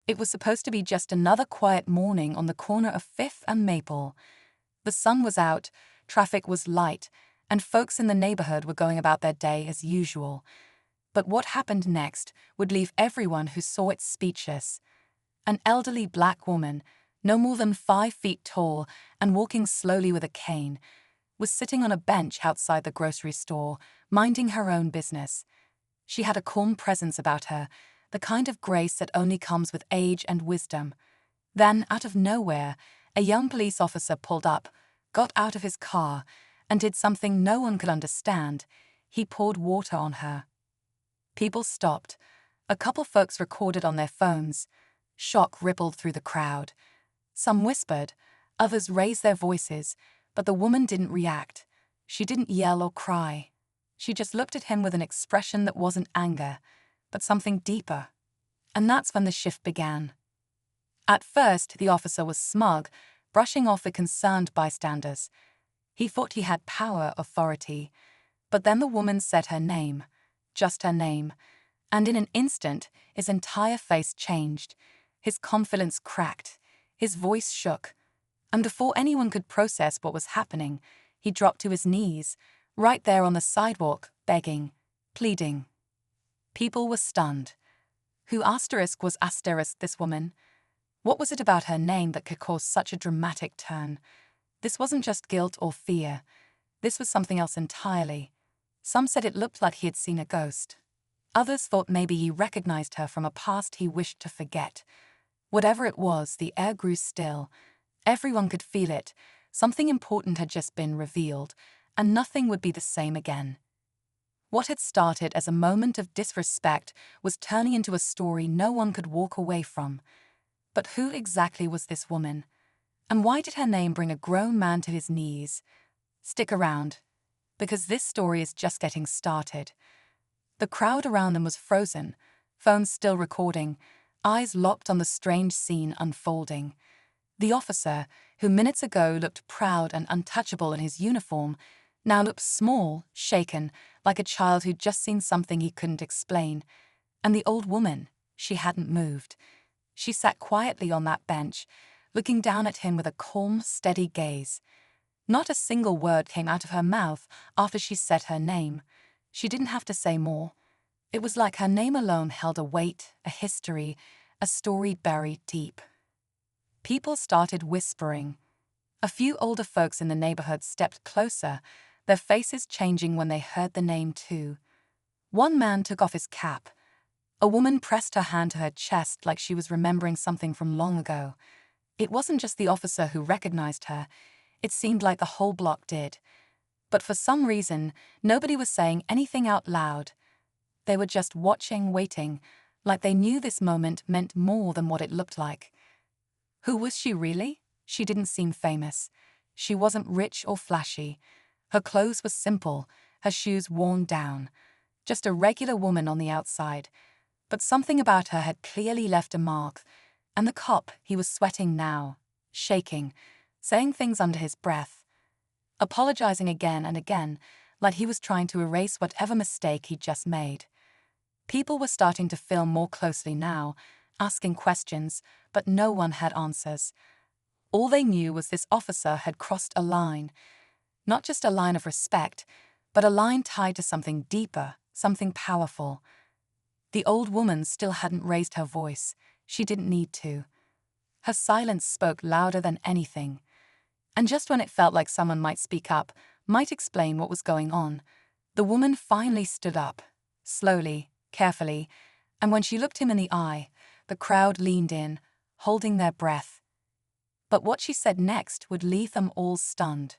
It was supposed to be just another quiet morning on the corner of Fifth and Maple. The sun was out, traffic was light, and folks in the neighborhood were going about their day as usual. But what happened next would leave everyone who saw it speechless. An elderly black woman, no more than 5 feet tall and walking slowly with a cane, was sitting on a bench outside the grocery store, minding her own business. She had a calm presence about her, the kind of grace that only comes with age and wisdom. Then, out of nowhere, a young police officer pulled up, got out of his car, and did something no one could understand. He poured water on her. People stopped. A couple folks recorded on their phones. Shock rippled through the crowd. Some whispered, others raised their voices, but the woman didn't react. She didn't yell or cry. She just looked at him with an expression that wasn't anger, but something deeper. And that's when the shift began. At first, the officer was smug, brushing off the concerned bystanders. He thought he had power, authority. But then the woman said her name, just her name, and in an instant, his entire face changed. His confidence cracked. His voice shook. And before anyone could process what was happening, he dropped to his knees, right there on the sidewalk, begging, pleading. People were stunned. Who was this woman? What was it about her name that could cause such a dramatic turn? This wasn't just guilt or fear. This was something else entirely. Some said it looked like he had seen a ghost. Others thought maybe he recognized her from a past he wished to forget. Whatever it was, the air grew still. Everyone could feel it. Something important had just been revealed, and nothing would be the same again. What had started as a moment of disrespect was turning into a story no one could walk away from. But who exactly was this woman? And why did her name bring a grown man to his knees? Stick around, because this story is just getting started. The crowd around them was frozen, phones still recording, eyes locked on the strange scene unfolding. The officer, who minutes ago looked proud and untouchable in his uniform, now looked small, shaken, like a child who'd just seen something he couldn't explain. And the old woman, she hadn't moved. She sat quietly on that bench, looking down at him with a calm, steady gaze. Not a single word came out of her mouth after she said her name. She didn't have to say more. It was like her name alone held a weight, a history, a story buried deep. People started whispering. A few older folks in the neighborhood stepped closer, their faces changing when they heard the name too. One man took off his cap. A woman pressed her hand to her chest like she was remembering something from long ago. It wasn't just the officer who recognized her. It seemed like the whole block did. But for some reason, nobody was saying anything out loud. They were just watching, waiting, like they knew this moment meant more than what it looked like. Who was she really? She didn't seem famous. She wasn't rich or flashy. Her clothes were simple, her shoes worn down. Just a regular woman on the outside. But something about her had clearly left a mark. And the cop, he was sweating now, shaking, saying things under his breath, apologizing again and again, like he was trying to erase whatever mistake he'd just made. People were starting to film more closely now, asking questions, but no one had answers. All they knew was this officer had crossed a line. Not just a line of respect, but a line tied to something deeper, something powerful. The old woman still hadn't raised her voice. She didn't need to. Her silence spoke louder than anything. And just when it felt like someone might speak up, might explain what was going on, the woman finally stood up, slowly, carefully, and when she looked him in the eye, the crowd leaned in, holding their breath. But what she said next would leave them all stunned.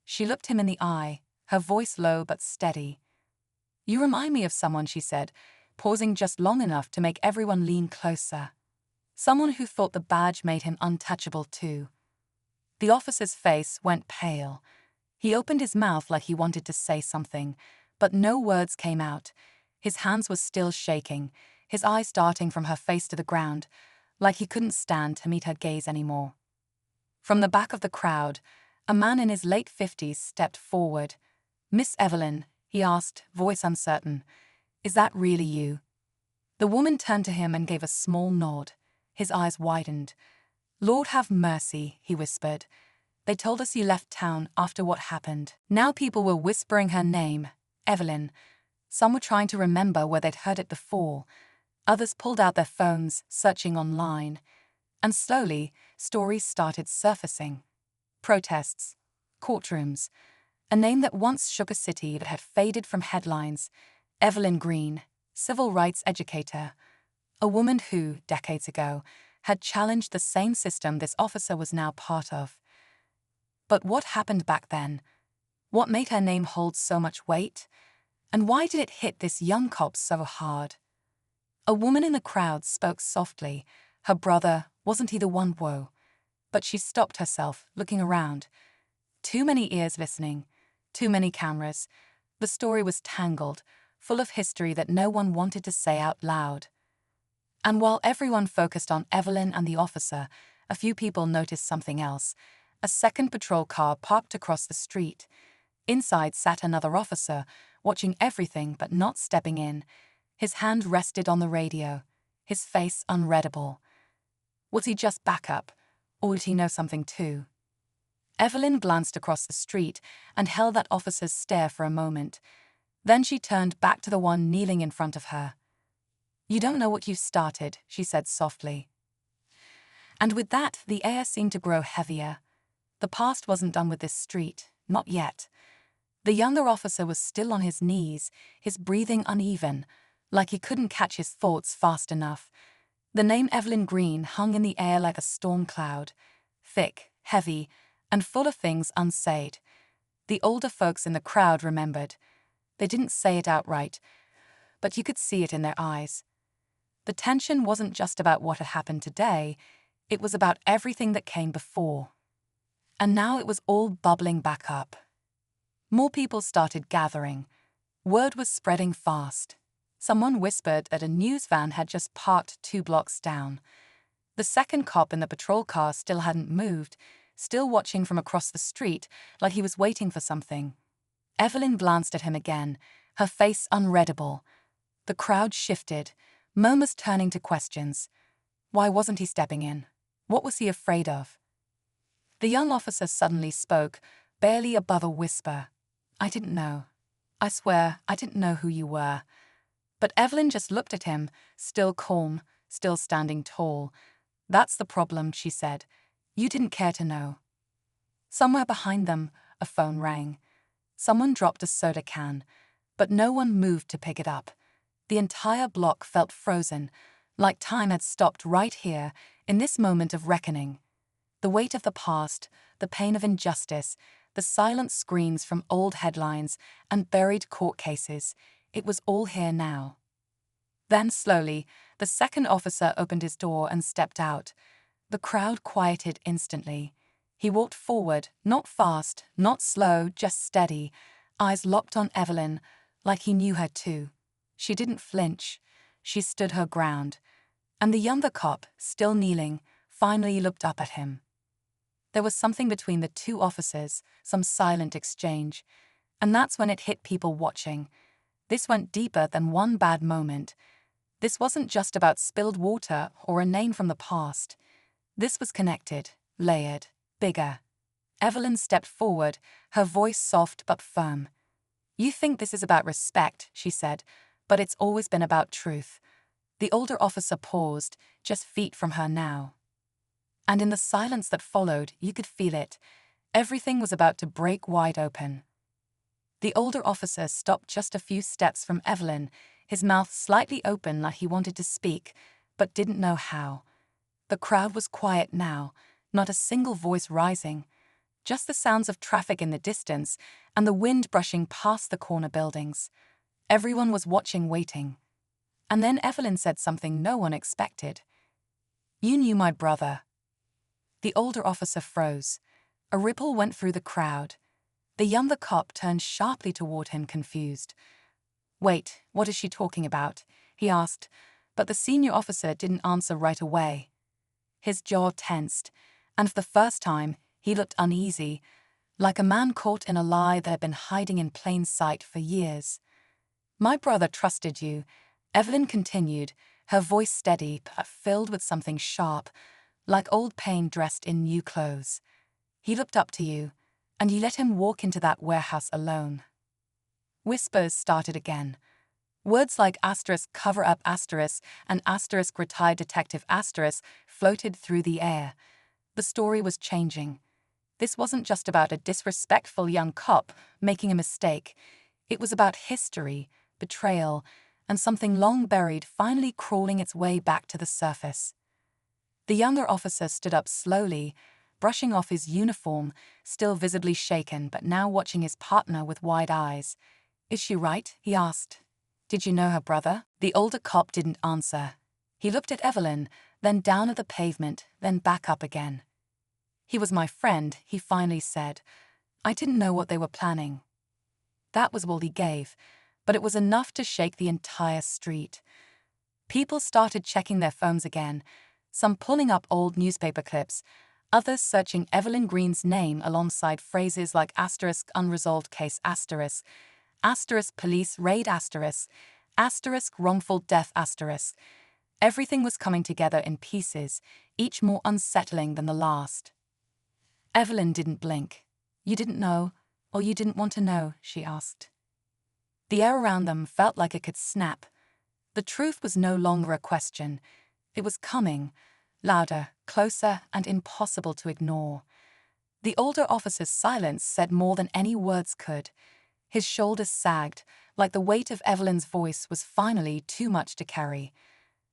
She looked him in the eye, her voice low but steady. "You remind me of someone," she said, pausing just long enough to make everyone lean closer. Someone who thought the badge made him untouchable too. The officer's face went pale. He opened his mouth like he wanted to say something, but no words came out. His hands were still shaking, his eyes darting from her face to the ground, like he couldn't stand to meet her gaze anymore. From the back of the crowd, a man in his late 50s stepped forward. "Miss Evelyn," he asked, voice uncertain, "is that really you?" The woman turned to him and gave a small nod. His eyes widened. "Lord have mercy," he whispered. "They told us you left town after what happened." Now people were whispering her name, Evelyn. Some were trying to remember where they'd heard it before. Others pulled out their phones, searching online. And slowly, stories started surfacing. Protests, courtrooms, a name that once shook a city that had faded from headlines. Evelyn Green, civil rights educator. A woman who, decades ago, had challenged the same system this officer was now part of. But what happened back then? What made her name hold so much weight? And why did it hit this young cop so hard? A woman in the crowd spoke softly. Her brother, wasn't he the one? Whoa. But she stopped herself, looking around. Too many ears listening. Too many cameras. The story was tangled, full of history that no one wanted to say out loud. And while everyone focused on Evelyn and the officer, a few people noticed something else. A second patrol car parked across the street. Inside sat another officer, watching everything but not stepping in. His hand rested on the radio, his face unreadable. Was he just backup, or did he know something too? Evelyn glanced across the street and held that officer's stare for a moment. Then she turned back to the one kneeling in front of her. "You don't know what you started," she said softly. And with that, the air seemed to grow heavier. The past wasn't done with this street, not yet. The younger officer was still on his knees, his breathing uneven, like he couldn't catch his thoughts fast enough. The name Evelyn Green hung in the air like a storm cloud, thick, heavy, and full of things unsaid. The older folks in the crowd remembered. They didn't say it outright, but you could see it in their eyes. The tension wasn't just about what had happened today, it was about everything that came before. And now it was all bubbling back up. More people started gathering. Word was spreading fast. Someone whispered that a news van had just parked 2 blocks down. The second cop in the patrol car still hadn't moved, still watching from across the street like he was waiting for something. Evelyn glanced at him again, her face unreadable. The crowd shifted, murmurs turning to questions. Why wasn't he stepping in? What was he afraid of? The young officer suddenly spoke, barely above a whisper. "I didn't know. I swear, I didn't know who you were." But Evelyn just looked at him, still calm, still standing tall. "That's the problem," she said. "You didn't care to know." Somewhere behind them, a phone rang. Someone dropped a soda can, but no one moved to pick it up. The entire block felt frozen, like time had stopped right here, in this moment of reckoning. The weight of the past, the pain of injustice, the silent screams from old headlines and buried court cases, it was all here now. Then slowly, the second officer opened his door and stepped out. The crowd quieted instantly. He walked forward, not fast, not slow, just steady, eyes locked on Evelyn, like he knew her too. She didn't flinch. She stood her ground. And the younger cop, still kneeling, finally looked up at him. There was something between the two officers, some silent exchange. And that's when it hit people watching. This went deeper than one bad moment. This wasn't just about spilled water or a name from the past. This was connected, layered, bigger. Evelyn stepped forward, her voice soft but firm. "You think this is about respect," she said, "but it's always been about truth." The older officer paused, just feet from her now. And in the silence that followed, you could feel it. Everything was about to break wide open. The older officer stopped just a few steps from Evelyn, his mouth slightly open like he wanted to speak, but didn't know how. The crowd was quiet now, not a single voice rising. Just the sounds of traffic in the distance and the wind brushing past the corner buildings. Everyone was watching, waiting. And then Evelyn said something no one expected. "You knew my brother." The older officer froze. A ripple went through the crowd. The younger cop turned sharply toward him, confused. "Wait, what is she talking about?" he asked, but the senior officer didn't answer right away. His jaw tensed, and for the first time, he looked uneasy, like a man caught in a lie that had been hiding in plain sight for years. "My brother trusted you," Evelyn continued, her voice steady but filled with something sharp, like old pain dressed in new clothes. "He looked up to you, and you let him walk into that warehouse alone." Whispers started again. Words like cover up and retired detective floated through the air. The story was changing. This wasn't just about a disrespectful young cop making a mistake. It was about history, betrayal, and something long buried finally crawling its way back to the surface. The younger officer stood up slowly, brushing off his uniform, still visibly shaken but now watching his partner with wide eyes. "Is she right?" he asked. "Did you know her brother?" The older cop didn't answer. He looked at Evelyn, then down at the pavement, then back up again. "He was my friend," he finally said. "I didn't know what they were planning." That was all he gave, but it was enough to shake the entire street. People started checking their phones again, some pulling up old newspaper clips, others searching Evelyn Green's name alongside phrases like *unresolved case *, police raid *, wrongful death *. Everything was coming together in pieces, each more unsettling than the last. Evelyn didn't blink. "You didn't know, or you didn't want to know?" she asked. The air around them felt like it could snap. The truth was no longer a question. It was coming, louder, closer, and impossible to ignore. The older officer's silence said more than any words could. His shoulders sagged, like the weight of Evelyn's voice was finally too much to carry.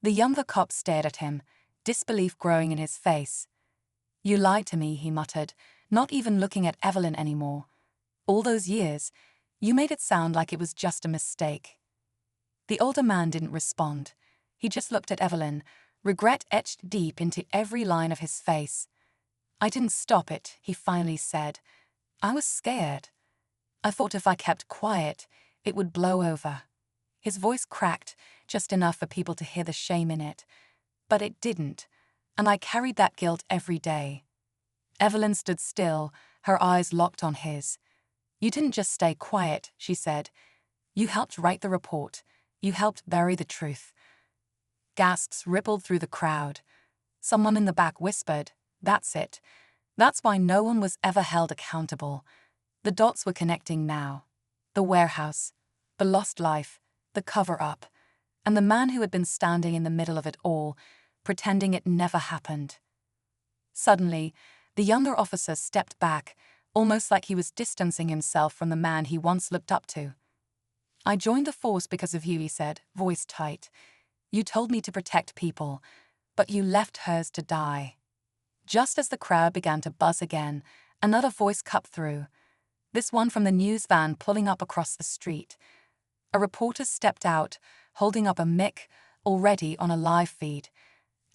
The younger cop stared at him, disbelief growing in his face. "You lied to me," he muttered, not even looking at Evelyn anymore. "All those years, you made it sound like it was just a mistake." The older man didn't respond. He just looked at Evelyn, regret etched deep into every line of his face. "I didn't stop it," he finally said. "I was scared. I thought if I kept quiet, it would blow over." His voice cracked, just enough for people to hear the shame in it. "But it didn't, and I carried that guilt every day." Evelyn stood still, her eyes locked on his. "You didn't just stay quiet," she said. "You helped write the report. You helped bury the truth." Gasps rippled through the crowd. Someone in the back whispered, "That's it. That's why no one was ever held accountable." The dots were connecting now. The warehouse, the lost life, the cover-up, and the man who had been standing in the middle of it all, pretending it never happened. Suddenly, the younger officer stepped back, almost like he was distancing himself from the man he once looked up to. "I joined the force because of you," he said, voice tight. "You told me to protect people, but you left hers to die." Just as the crowd began to buzz again, another voice cut through. This one from the news van pulling up across the street. A reporter stepped out, holding up a mic, already on a live feed.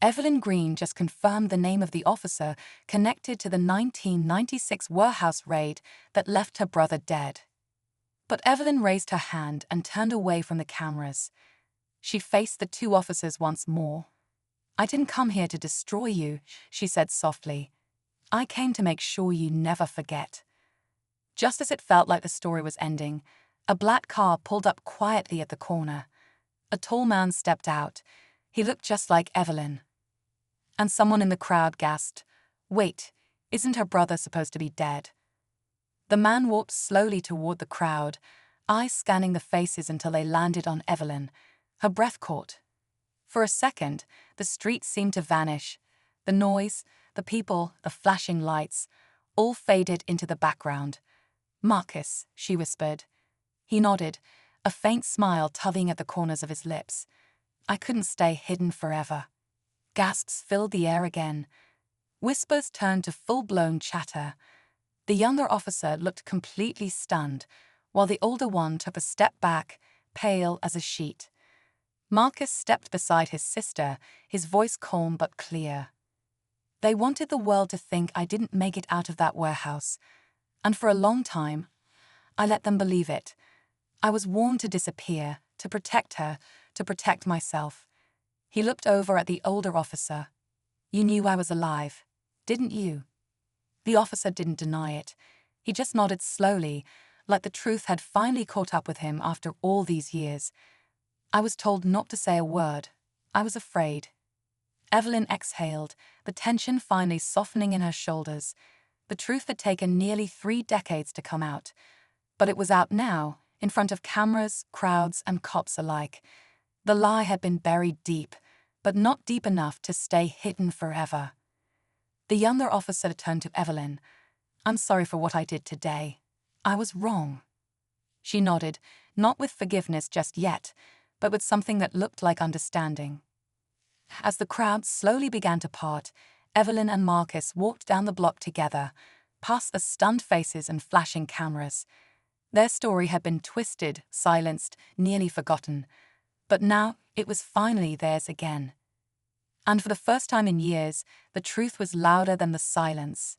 Evelyn Green just confirmed the name of the officer connected to the 1996 warehouse raid that left her brother dead. But Evelyn raised her hand and turned away from the cameras. She faced the two officers once more. "I didn't come here to destroy you," she said softly. "I came to make sure you never forget." Just as it felt like the story was ending, a black car pulled up quietly at the corner. A tall man stepped out. He looked just like Evelyn. And someone in the crowd gasped, "Wait, isn't her brother supposed to be dead?" The man walked slowly toward the crowd, eyes scanning the faces until they landed on Evelyn. Her breath caught. For a second, the street seemed to vanish. The noise, the people, the flashing lights, all faded into the background. "Marcus," she whispered. He nodded, a faint smile tugging at the corners of his lips. "I couldn't stay hidden forever." Gasps filled the air again. Whispers turned to full-blown chatter. The younger officer looked completely stunned, while the older one took a step back, pale as a sheet. Marcus stepped beside his sister, his voice calm but clear. "They wanted the world to think I didn't make it out of that warehouse. And for a long time, I let them believe it. I was warned to disappear, to protect her, to protect myself." He looked over at the older officer. "You knew I was alive, didn't you?" The officer didn't deny it. He just nodded slowly, like the truth had finally caught up with him after all these years. "I was told not to say a word, I was afraid. Evelyn exhaled, the tension finally softening in her shoulders. The truth had taken nearly 3 decades to come out. But it was out now, in front of cameras, crowds, and cops alike. The lie had been buried deep, but not deep enough to stay hidden forever. The younger officer turned to Evelyn. "I'm sorry for what I did today. I was wrong." She nodded, not with forgiveness just yet, but with something that looked like understanding. As the crowd slowly began to part, Evelyn and Marcus walked down the block together, past the stunned faces and flashing cameras. Their story had been twisted, silenced, nearly forgotten. But now it was finally theirs again. And for the first time in years, the truth was louder than the silence.